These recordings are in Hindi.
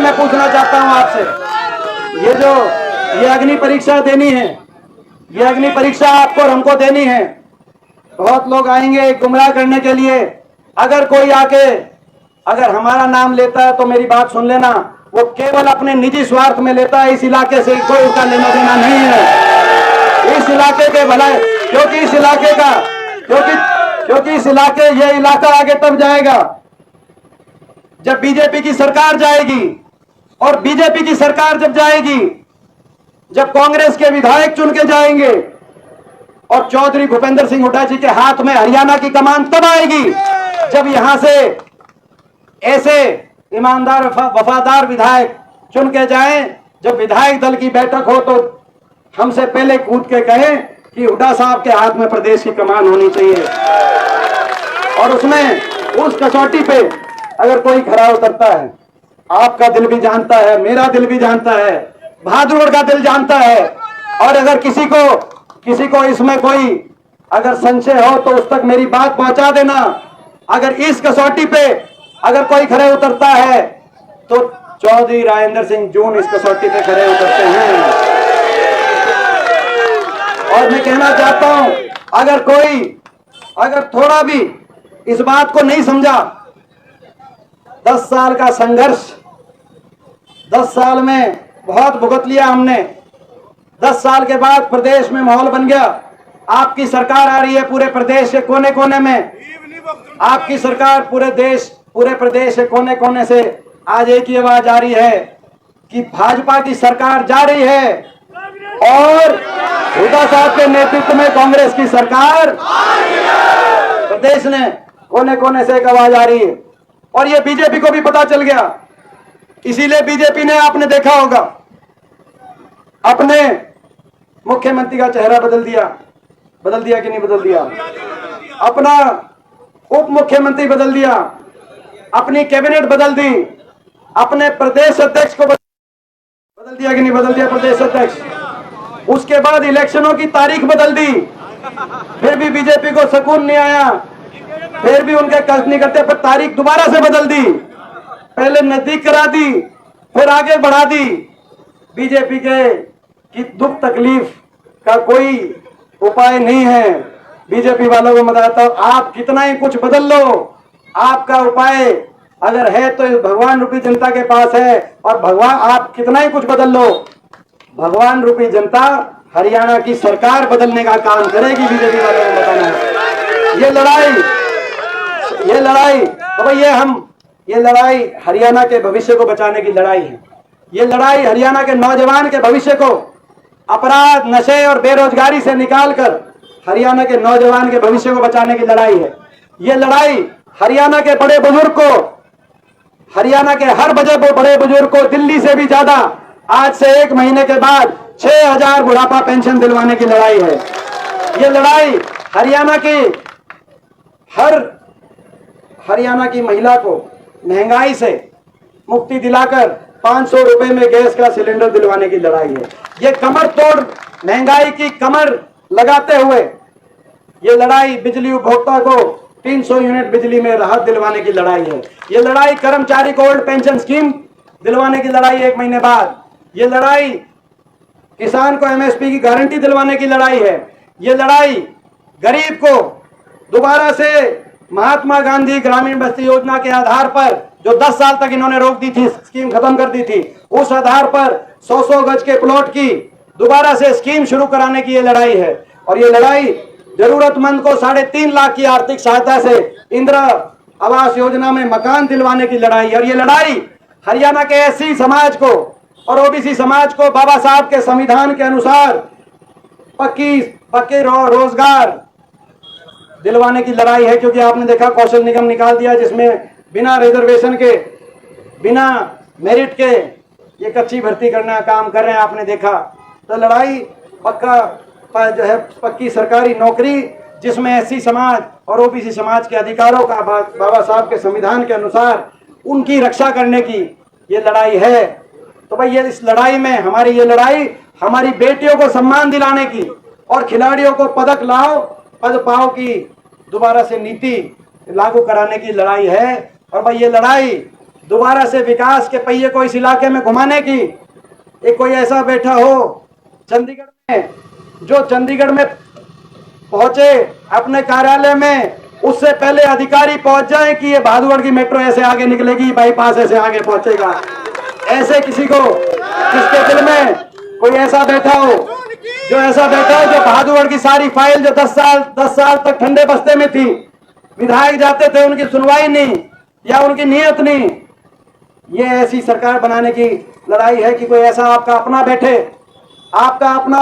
मैं पूछना चाहता हूं आपसे, ये अग्नि परीक्षा देनी है, ये अग्नि परीक्षा आपको और हमको देनी है। बहुत लोग आएंगे गुमराह करने के लिए। अगर कोई आके अगर हमारा नाम लेता है तो मेरी बात सुन लेना, वो केवल अपने निजी स्वार्थ में लेता है। इस इलाके से कोई उसका लेना देना नहीं है। इस इलाके के भलाई, क्योंकि इस इलाके का क्योंकि इस इलाके ये इलाका आगे तब जाएगा जब बीजेपी की सरकार जाएगी। और बीजेपी की सरकार जब जाएगी, जब कांग्रेस के विधायक चुन के जाएंगे और चौधरी भूपेंद्र सिंह हुड्डा जी के हाथ में हरियाणा की कमान तब आएगी जब यहां से ऐसे ईमानदार वफादार विधायक चुन के जाएं। जब विधायक दल की बैठक हो तो हमसे पहले कूद के कहें कि हुड्डा साहब के हाथ में प्रदेश की कमान होनी चाहिए। और उसमें उस कसौटी पे अगर कोई खरा उतरता है, आपका दिल भी जानता है, मेरा दिल भी जानता है, बहादुर का दिल जानता है। और अगर किसी को इसमें कोई अगर संशय हो तो उस तक मेरी बात पहुंचा देना। अगर इस कसौटी पे अगर कोई खरे उतरता है तो चौधरी राजेंद्र सिंह जून इस कसौटी पे खरे उतरते हैं। और मैं कहना चाहता हूं, अगर थोड़ा भी इस बात को नहीं समझा, 10 साल का संघर्ष, 10 साल में बहुत भुगत लिया हमने। 10 साल के बाद प्रदेश में माहौल बन गया। आपकी सरकार आ रही है पूरे प्रदेश के कोने कोने में। आपकी सरकार पूरे प्रदेश के कोने कोने से आज एक ही आवाज आ रही है कि भाजपा की सरकार जा रही है और हुड्डा साहब के नेतृत्व में कांग्रेस की सरकार प्रदेश ने कोने कोने से एक आवाज आ रही है। और ये बीजेपी को भी पता चल गया। इसीलिए बीजेपी ने, आपने देखा होगा, अपने मुख्यमंत्री का चेहरा बदल दिया कि नहीं बदल दिया? अपना उप मुख्यमंत्री बदल दिया, अपनी कैबिनेट बदल दी, अपने प्रदेश अध्यक्ष को बदल दिया कि नहीं बदल दिया? प्रदेश अध्यक्ष। उसके बाद इलेक्शनों की तारीख बदल दी, फिर भी बीजेपी को सुकून नहीं आया, फिर भी उनके नहीं करते, पर तारीख दोबारा से बदल दी। पहले नजदीक करा दी, फिर आगे बढ़ा दी। बीजेपी की दुख तकलीफ का कोई उपाय नहीं है। बीजेपी वालों को बताता हूं, आप कितना ही कुछ बदल लो, आपका उपाय अगर है तो भगवान रूपी जनता के पास है। और भगवान, आप कितना ही कुछ बदल लो, भगवान रूपी जनता हरियाणा की सरकार बदलने का काम करेगी। बीजेपी वालों को बताना है, ये लड़ाई तो भाई ये लड़ाई हरियाणा के भविष्य को बचाने की लड़ाई है। ये लड़ाई हरियाणा के नौजवान के भविष्य को अपराध, नशे और बेरोजगारी से निकालकर हरियाणा के नौजवान के भविष्य को बचाने की लड़ाई है। ये लड़ाई हरियाणा के बड़े बुजुर्ग को, हरियाणा के हर बड़े बुजुर्ग को दिल्ली से भी ज्यादा आज से 1 महीने के बाद 6000 बुढ़ापा पेंशन दिलवाने की लड़ाई है। ये लड़ाई हरियाणा की महिला को महंगाई से मुक्ति दिलाकर 500 रुपए में गैस का सिलेंडर दिलवाने की लड़ाई है। ये कमर तोड़ महंगाई की कमर लगाते हुए ये लड़ाई बिजली उपभोक्ता को 300 यूनिट बिजली में राहत दिलवाने की लड़ाई है। ये लड़ाई कर्मचारी को ओल्ड पेंशन स्कीम दिलवाने की लड़ाई 1 महीने बाद। ये लड़ाई किसान को एमएसपी की गारंटी दिलवाने की लड़ाई है। ये लड़ाई गरीब को दोबारा से महात्मा गांधी ग्रामीण बस्ती योजना के आधार पर, जो 10 साल तक इन्होंने रोक दी थी, स्कीम खत्म कर दी थी, उस आधार पर 100-100 गज के प्लॉट की दोबारा से स्कीम शुरू कराने की ये लड़ाई है। और ये लड़ाई जरूरतमंद को 3.5 लाख की आर्थिक सहायता से इंदिरा आवास योजना में मकान दिलवाने की लड़ाई है। और ये लड़ाई हरियाणा के एससी समाज को और ओबीसी समाज को बाबा साहब के संविधान के अनुसार पक्के रोजगार दिलवाने की लड़ाई है। क्योंकि आपने देखा कौशल निगम निकाल दिया, जिसमें बिना रिजर्वेशन के, बिना मेरिट के ये कच्ची भर्ती करने का काम कर रहे हैं, आपने देखा। तो लड़ाई पक्की सरकारी नौकरी, जिसमें एससी समाज और ओबीसी समाज के अधिकारों का बाबा साहब के संविधान के अनुसार उनकी रक्षा करने की ये लड़ाई है। तो भाई ये इस लड़ाई में हमारी हमारी बेटियों को सम्मान दिलाने की और खिलाड़ियों को पदक पद पाओ की दोबारा से नीति लागू कराने की लड़ाई है। और भाई ये लड़ाई दोबारा से विकास के पहिए को इस इलाके में घुमाने की। एक कोई ऐसा बैठा हो चंडीगढ़ में, जो चंडीगढ़ में पहुंचे अपने कार्यालय में, उससे पहले अधिकारी पहुंच जाए कि ये भादुगढ़ की मेट्रो ऐसे आगे निकलेगी, बाईपास ऐसे आगे पहुंचेगा। ऐसे किसी को, जिसके दिल में कोई ऐसा बैठा हो, जो भादुगढ़ की सारी फाइल जो 10 साल तक ठंडे बस्ते में थी, विधायक जाते थे, उनकी सुनवाई नहीं या उनकी नियत नहीं। ये ऐसी सरकार बनाने की लड़ाई है कि कोई ऐसा आपका अपना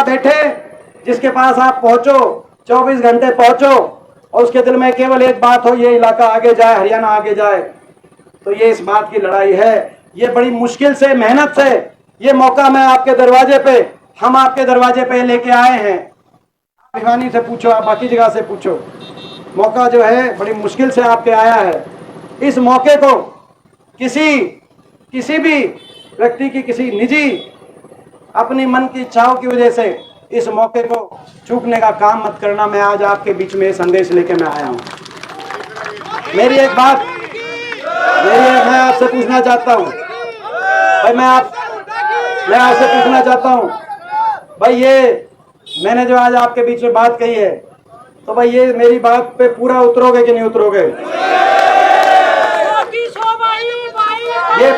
बैठे जिसके पास आप पहुंचो, 24 घंटे पहुंचो और उसके दिल में केवल एक बात हो, ये इलाका आगे जाए, हरियाणा आगे जाए। तो ये इस बात की लड़ाई है। ये बड़ी मुश्किल से, मेहनत से ये मौका मैं आपके दरवाजे पे, हम आपके दरवाजे पे लेके आए हैं। आप भिवानी से पूछो, आप बाकी जगह से पूछो, मौका जो है बड़ी मुश्किल से आपके आया है। इस मौके को किसी भी व्यक्ति की किसी निजी अपनी मन की इच्छाओं की वजह से इस मौके को चूकने का काम मत करना। मैं आज आपके बीच में संदेश लेके मैं आया हूं। मैं आपसे पूछना चाहता हूं भाई, मैं आपसे पूछना चाहता हूं भाई, ये मैंने जो आज आपके बीच में बात कही है, तो भाई ये मेरी बात पे पूरा उतरोगे कि नहीं उतरोगे? ये